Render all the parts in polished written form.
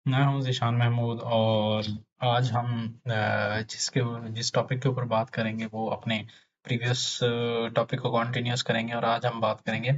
मैं हूँ ज़ीशान महमूद और आज हम जिस टॉपिक के ऊपर बात करेंगे वो अपने प्रीवियस टॉपिक को कंटिन्यूस करेंगे और आज हम बात करेंगे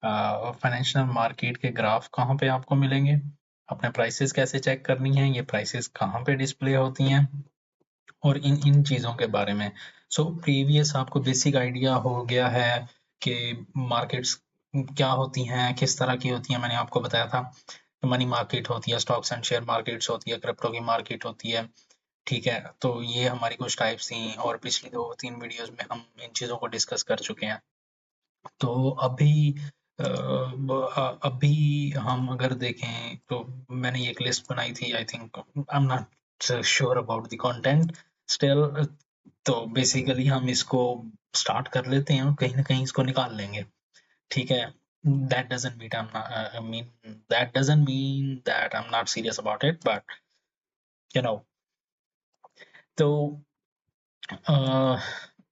फाइनेंशियल मार्केट के ग्राफ कहाँ पे आपको मिलेंगे, अपने प्राइसेस कैसे चेक करनी है, ये प्राइसेस कहाँ पे डिस्प्ले होती हैं और इन इन चीज़ों के बारे में। सो प्रीवियस आपको बेसिक आइडिया हो गया है कि मार्केट्स क्या होती हैं, किस तरह की होती हैं। मैंने आपको बताया था मनी मार्केट होती है, स्टॉक्स एंड शेयर मार्केट्स होती है, क्रिप्टो की मार्केट होती है। ठीक है, तो ये हमारी कुछ टाइप्स थी और पिछली 2-3 वीडियोस में हम इन चीज़ों को डिस्कस कर चुके हैं। तो अभी हम अगर देखें तो मैंने एक लिस्ट बनाई थी। I think I am not sure about the content still. तो बेसिकली हम इसको स्टार्ट कर लेते हैं और कहीं ना कहीं इसको निकाल लेंगे। ठीक है, that doesn't mean that I'm not serious about it, but you know, तो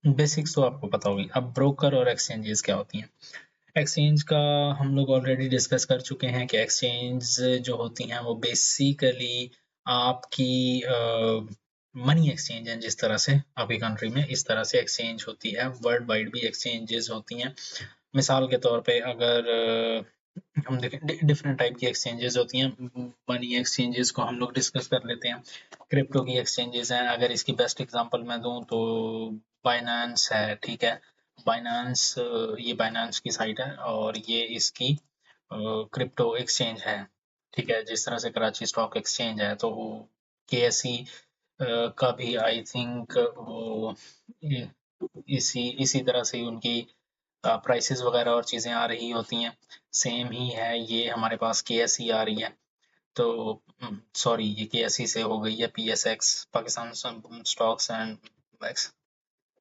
बेसिक्स तो आपको पता होगी। अब ब्रोकर और एक्सचेंजेस क्या होती हैं। एक्सचेंज का हम लोग ऑलरेडी डिस्कस कर चुके हैं कि एक्सचेंज जो होती हैं वो बेसिकली आपकी मनी एक्सचेंज है। जिस तरह से आपकी कंट्री में इस तरह से एक्सचेंज होती है, वर्ल्ड वाइड भी एक्सचेंजेस होती हैं। मिसाल के तौर पे अगर हम देखें डिफरेंट टाइप की एक्सचेंजेस होती हैं। मनी एक्सचेंजेस को हम लोग डिस्कस कर लेते हैं। क्रिप्टो की एक्सचेंजेस हैं, अगर इसकी बेस्ट एग्जांपल मैं दूं तो बाइनेंस है। ठीक है, बाइनेंस, ये बाइनेंस की साइट है और ये इसकी क्रिप्टो एक्सचेंज है। ठीक है, जिस तरह से कराची स्टॉक एक्सचेंज है तो केएसई का भी आई थिंक वो इसी तरह से उनकी प्राइसेस वगैरह और चीज़ें आ रही होती हैं। सेम ही है, ये हमारे पास केएसई आ रही है। तो सॉरी, ये केएसई से हो गई है PSX, Pakistan stocks and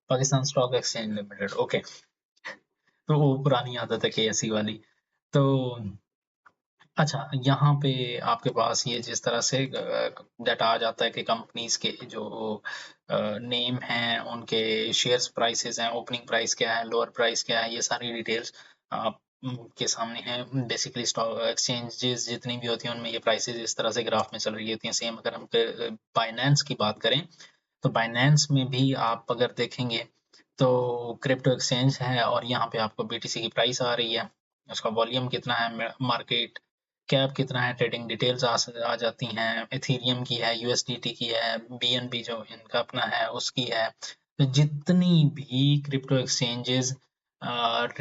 Pakistan stock exchange limited. Okay, तो वो पुरानी आदत है केएसई वाली। तो अच्छा, यहाँ पे आपके पास ये जिस तरह से डाटा आ जाता है कि कंपनीज के जो नेम हैं, उनके शेयर्स प्राइसेस हैं, ओपनिंग प्राइस क्या है, लोअर प्राइस क्या है, ये सारी डिटेल्स आप के सामने हैं। बेसिकली स्टॉक एक्सचेंजेस जितनी भी होती हैं उनमें ये प्राइसेस इस तरह से ग्राफ में चल रही होती हैं। सेम अगर हम बाइनेंस की बात करें तो बाइनेंस में भी आप अगर देखेंगे तो क्रिप्टो एक्सचेंज है और यहाँ पे आपको बीटीसी की प्राइस आ रही है, उसका वॉल्यूम कितना है, मार्केट कैप कितना है, ट्रेडिंग डिटेल्स आ जाती हैं। एथीरियम की है, यूएसडीटी की है, बीएनबी जो इनका अपना है उसकी है। तो जितनी भी क्रिप्टो एक्सचेंजेस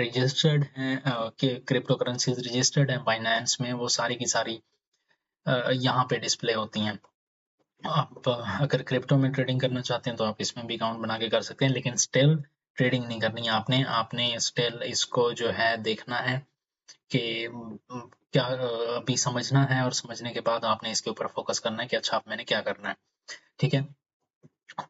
रजिस्टर्ड हैं, क्रिप्टो करेंसीज रजिस्टर्ड हैं बाइनेंस में, वो सारी की सारी यहाँ पे डिस्प्ले होती हैं। आप अगर क्रिप्टो में ट्रेडिंग करना चाहते हैं तो आप इसमें भी अकाउंट बना के कर सकते हैं, लेकिन स्टिल ट्रेडिंग नहीं करनी है आपने। आपने स्टिल इसको जो है देखना है कि क्या अभी समझना है और समझने के बाद आपने इसके ऊपर फोकस करना है कि अच्छा अब मैंने क्या करना है। ठीक है,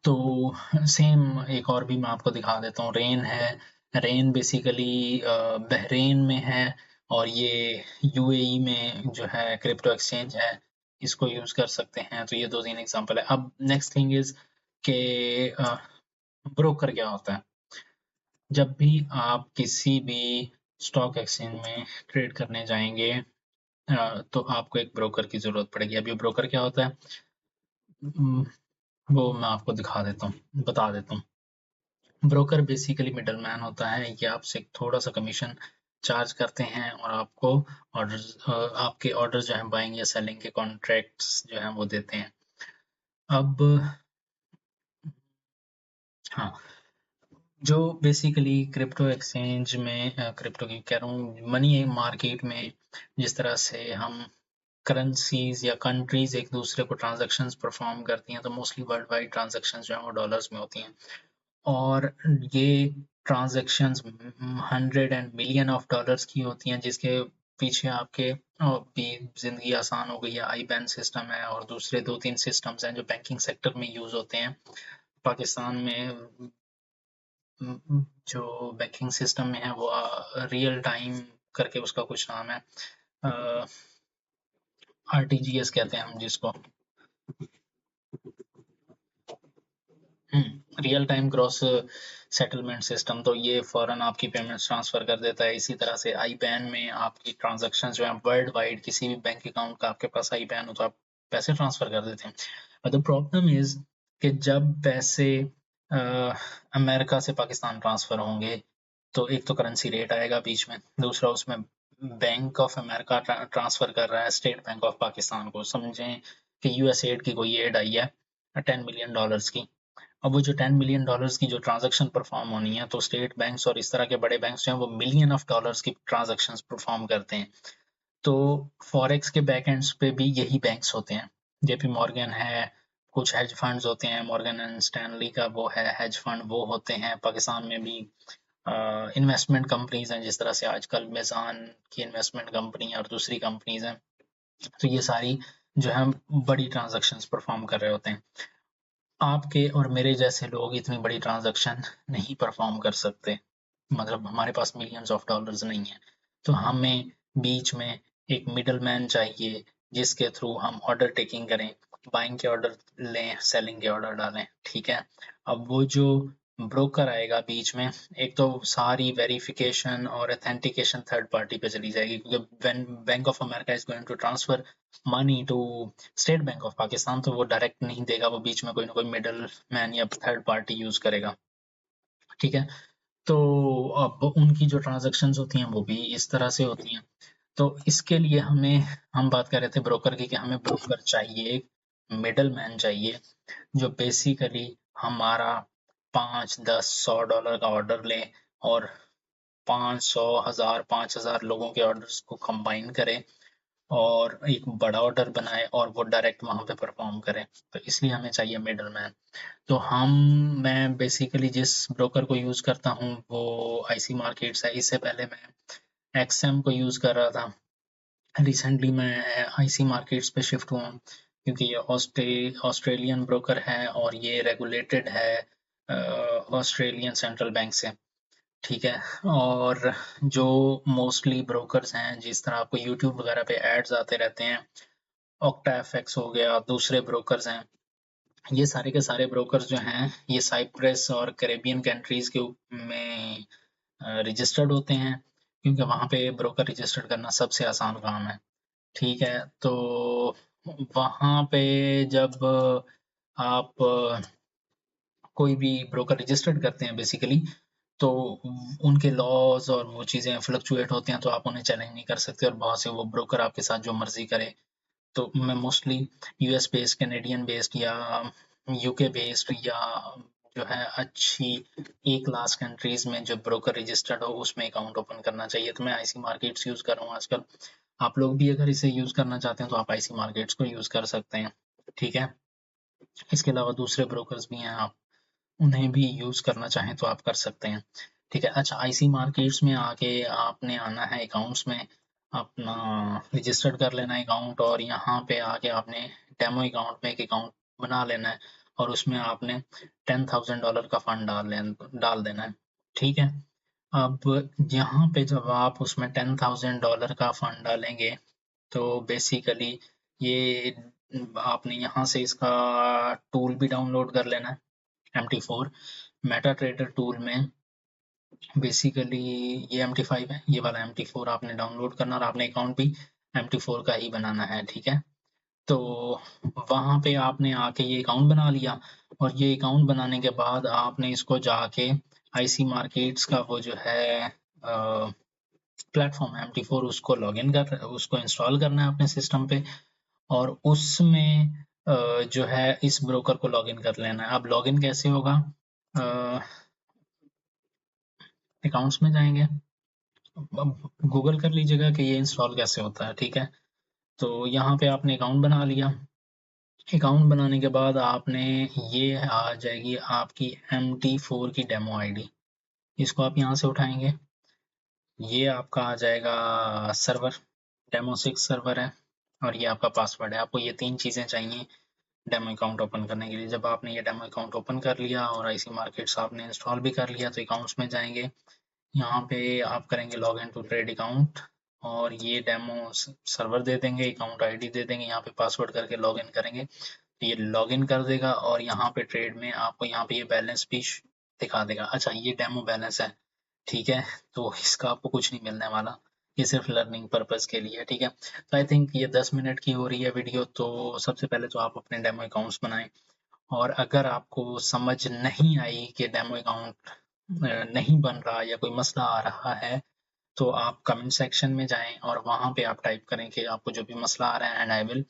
तो सेम एक और भी मैं आपको दिखा देता हूँ। रेन है, रेन बेसिकली बहरेन में है और ये यूएई में जो है क्रिप्टो एक्सचेंज है, इसको यूज कर सकते हैं। तो ये 2-3 एग्जांपल है। अब नेक्स्ट थिंग इज के ब्रोकर क्या होता है। जब भी आप किसी भी स्टॉक एक्सचेंज में ट्रेड करने जाएंगे तो आपको एक ब्रोकर की जरूरत पड़ेगी। अभी ब्रोकर क्या होता है, वो मैं आपको दिखा देता हूँ, बता देता हूँ। ब्रोकर बेसिकली मिडल मैन होता है, ये आपसे थोड़ा सा कमीशन चार्ज करते हैं और आपको ऑर्डर, आपके ऑर्डर जो है बाइंग या सेलिंग के कॉन्ट्रैक्ट्स जो हैं वो देते हैं। अब हाँ, जो बेसिकली क्रिप्टो एक्सचेंज में क्रिप्टो की कह रहा हूँ, मनी मार्केट में जिस तरह से हम करेंसीज या कंट्रीज एक दूसरे को ट्रांजैक्शंस परफॉर्म करती हैं तो मोस्टली वर्ल्ड वाइड ट्रांजैक्शंस जो हैं वो डॉलर्स में होती हैं और ये transactions 100 and million of dollars की होती हैं, जिसके पीछे आपके भी जिंदगी आसान हो गई है। आई बैन सिस्टम है और दूसरे 2-3 सिस्टम्स हैं जो बैंकिंग सेक्टर में यूज होते हैं। पाकिस्तान में जो बैंकिंग सिस्टम में है वो रियल टाइम करके उसका कुछ नाम है, आरटीजीएस कहते हैं हम जिसको, real time gross settlement system. तो ये फौरन आपकी पेमेंट्स ट्रांसफर कर देता है। इसी तरह से आई बैन में आपकी ट्रांजेक्शन जो है वर्ल्ड वाइड, किसी भी बैंक अकाउंट का आपके पास आई बैन हो तो आप पैसे ट्रांसफर कर देते हैं। बट द प्रॉब्लम इज कि जब पैसे अमेरिका से पाकिस्तान ट्रांसफर होंगे तो एक तो करेंसी रेट आएगा बीच में, दूसरा उसमें बैंक ऑफ अमेरिका ट्रांसफर कर रहा है स्टेट बैंक ऑफ पाकिस्तान को। समझें कि यूएस एड की कोई एड आई है $10 मिलियन की। अब वो जो $10 मिलियन की जो ट्रांजैक्शन परफॉर्म होनी है, तो स्टेट बैंक्स और इस तरह के बड़े बैंक्स जो हैं वो मिलियन ऑफ डॉलर्स की ट्रांजैक्शंस परफॉर्म करते हैं। तो फॉरेक्स के बैक एंड्स पे भी यही बैंक्स होते हैं। जेपी मॉर्गन है, कुछ हेज फंड्स होते हैं, मॉर्गन एंड स्टैनली का वो है हेज फंड, वो होते हैं। पाकिस्तान में भी इन्वेस्टमेंट कंपनीज हैं, जिस तरह से आजकल मेज़ान की इन्वेस्टमेंट कंपनी और दूसरी कंपनीज हैं। तो ये सारी जो है बड़ी ट्रांजैक्शंस परफॉर्म कर रहे होते हैं। आपके और मेरे जैसे लोग इतनी बड़ी ट्रांजैक्शन नहीं परफॉर्म कर सकते, मतलब हमारे पास मिलियंस ऑफ डॉलर्स नहीं है। तो हमें बीच में एक मिडल मैन चाहिए जिसके थ्रू हम ऑर्डर टेकिंग करें, बाइंग के ऑर्डर लें, सेलिंग के ऑर्डर डालें, ठीक है। अब वो जो ब्रोकर आएगा बीच में, एक तो सारी वेरिफिकेशन और ऑथेंटिकेशन थर्ड पार्टी पे चली जाएगी, क्योंकि when Bank of America is going to transfer money to State Bank of Pakistan, तो वो डायरेक्ट नहीं देगा, वो बीच में कोई ना कोई मिडल मैन या थर्ड पार्टी यूज करेगा, ठीक है। तो अब उनकी जो ट्रांजैक्शंस होती हैं वो भी इस तरह से होती हैं। तो इसके लिए हमें, हम बात कर रहे थे ब्रोकर की, कि हमें ब्रोकर चाहिए, एक मिडल मैन चाहिए जो बेसिकली हमारा 5, 10, 100 डॉलर का ऑर्डर ले और 500, 1000, 5000 लोगों के ऑर्डर्स को कंबाइन करे और एक बड़ा ऑर्डर बनाए और वो डायरेक्ट वहां पे परफॉर्म करे। तो इसलिए हमें चाहिए मिडल मैन। तो मैं बेसिकली जिस ब्रोकर को यूज़ करता हूँ वो आईसी मार्केट्स है। इससे पहले मैं एक्सएम को यूज़ कर रहा था। रिसेंटली मैं आईसी मार्केट्स पे शिफ्ट हुआ हूँ, क्योंकि ये ऑस्ट्रेलियन ब्रोकर है और ये रेगुलेटेड है ऑस्ट्रेलियन सेंट्रल बैंक से, ठीक है। और जो मोस्टली ब्रोकर्स हैं, जिस तरह आपको यूट्यूब वगैरह पे एड्स आते रहते हैं, ऑक्टा एफएक्स हो गया, दूसरे ब्रोकर्स हैं, ये सारे के सारे ब्रोकर्स जो हैं ये साइप्रस और कैरेबियन कंट्रीज के में रजिस्टर्ड होते हैं, क्योंकि वहाँ पे ब्रोकर रजिस्टर्ड करना सबसे आसान काम है, ठीक है। तो वहाँ पे जब आप कोई भी ब्रोकर रजिस्टर्ड करते हैं बेसिकली, तो उनके लॉज और वो चीज़ें फ्लक्चुएट होते हैं, तो आप उन्हें चैलेंज नहीं कर सकते और बहुत से वो ब्रोकर आपके साथ जो मर्जी करे। तो मैं mostly US based, Canadian based या यूके बेस्ड या जो है अच्छी ए क्लास कंट्रीज में जो ब्रोकर रजिस्टर्ड हो उसमें अकाउंट ओपन करना चाहिए। तो मैं आईसी मार्केट्स यूज कर रहा हूँ आजकल। आप लोग भी अगर इसे यूज करना चाहते हैं तो आप आईसी मार्केट्स को यूज कर सकते हैं, ठीक है। इसके अलावा दूसरे ब्रोकर्स भी हैं, आप उन्हें भी यूज करना चाहें तो आप कर सकते हैं, ठीक है। अच्छा, आईसी मार्केट्स में आके आपने आना है अकाउंट्स में, अपना रजिस्टर्ड कर लेना है अकाउंट, और यहाँ पे आके आपने डेमो अकाउंट में एक अकाउंट बना लेना है और उसमें आपने $10,000 का फंड डाल देना है, ठीक है। अब यहाँ पे जब आप उसमें $10,000 का फंड डालेंगे तो बेसिकली ये आपने यहाँ से इसका टूल भी डाउनलोड कर लेना है, MT4 मेटा ट्रेडर टूल में। बेसिकली ये MT5 है, ये वाला MT4 आपने डाउनलोड करना और आपने अकाउंट भी MT4 का ही बनाना है, ठीक है। तो वहाँ पे आपने आके ये अकाउंट बना लिया और ये अकाउंट बनाने के बाद आपने इसको जाके आईसी मार्केट्स का वो जो है प्लेटफॉर्म है MT4, उसको इंस्टॉल करना है अपने सिस्टम पे और उसमें जो है इस ब्रोकर को लॉगिन कर लेना है। अब लॉगिन कैसे होगा? अकाउंट्स में जाएंगे, अब गूगल कर लीजिएगा कि ये इंस्टॉल कैसे होता है, ठीक है। तो यहाँ पे आपने अकाउंट बना लिया। अकाउंट बनाने के बाद आपने, ये आ जाएगी आपकी MT4 की डेमो आईडी, इसको आप यहाँ से उठाएंगे। ये आपका आ जाएगा सर्वर, डेमो 6 सर्वर है और ये आपका पासवर्ड है। आपको ये 3 चीज़ें चाहिए डेमो अकाउंट ओपन करने के लिए। जब आपने ये डेमो अकाउंट ओपन कर लिया और आईसी मार्केट्स आपने इंस्टॉल भी कर लिया तो अकाउंट्स में जाएंगे, यहाँ पे आप करेंगे log in to trade account और ये डेमो सर्वर दे देंगे, अकाउंट आईडी दे देंगे, यहाँ पे पासवर्ड करके लॉग इन करेंगे तो ये लॉग इन कर देगा और यहाँ पे ट्रेड में आपको यहाँ पे ये बैलेंस भी दिखा देगा। अच्छा, ये डेमो बैलेंस है, ठीक है, तो इसका आपको कुछ नहीं मिलने वाला, ये सिर्फ लर्निंग पर्पस के लिए है, ठीक है। तो आई थिंक ये 10 मिनट की हो रही है वीडियो, तो सबसे पहले तो आप अपने डेमो अकाउंट्स बनाएं, और अगर आपको समझ नहीं आई कि डेमो अकाउंट नहीं बन रहा या कोई मसला आ रहा है, तो आप कमेंट सेक्शन में जाएं और वहां पे आप टाइप करें कि आपको जो भी मसला आ रहा है, and I will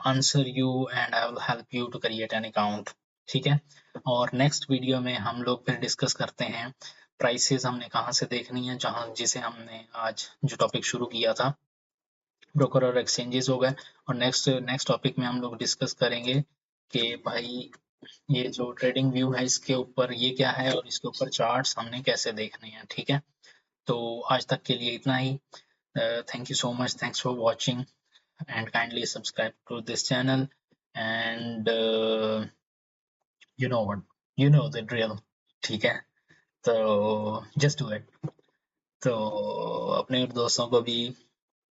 answer you and I will help you to create an account, ठीक है। और नेक्स्ट वीडियो में हम लोग फिर डिस्कस करते हैं प्राइसेस हमने कहाँ से देखनी है, जहाँ जिसे हमने आज जो टॉपिक शुरू किया था, ब्रोकर और एक्सचेंजेस हो गए। और नेक्स्ट नेक्स्ट टॉपिक में हम लोग डिस्कस करेंगे कि भाई ये जो ट्रेडिंग व्यू है इसके ऊपर ये क्या है, और इसके ऊपर चार्ट्स हमने कैसे देखने हैं, ठीक है। तो आज तक के लिए इतना ही। Thank you so much, thanks for watching and kindly subscribe to this channel, and you know what, you know the drill, ठीक है। तो जस्ट डू इट। तो अपने दोस्तों को भी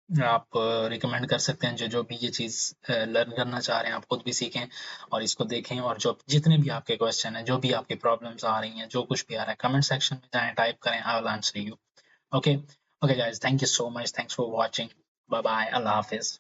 आप रिकमेंड कर सकते हैं, जो जो भी ये चीज़ लर्न करना चाह रहे हैं, आप खुद भी सीखें और इसको देखें, और जो जितने भी आपके क्वेश्चन हैं, जो भी आपकी प्रॉब्लम्स आ रही हैं, जो कुछ भी आ रहा है, कमेंट सेक्शन में जाएं, टाइप करें, I will answer you. Okay okay guys, thank you so much, thanks for watching, bye bye, अल्लाह हाफिज़।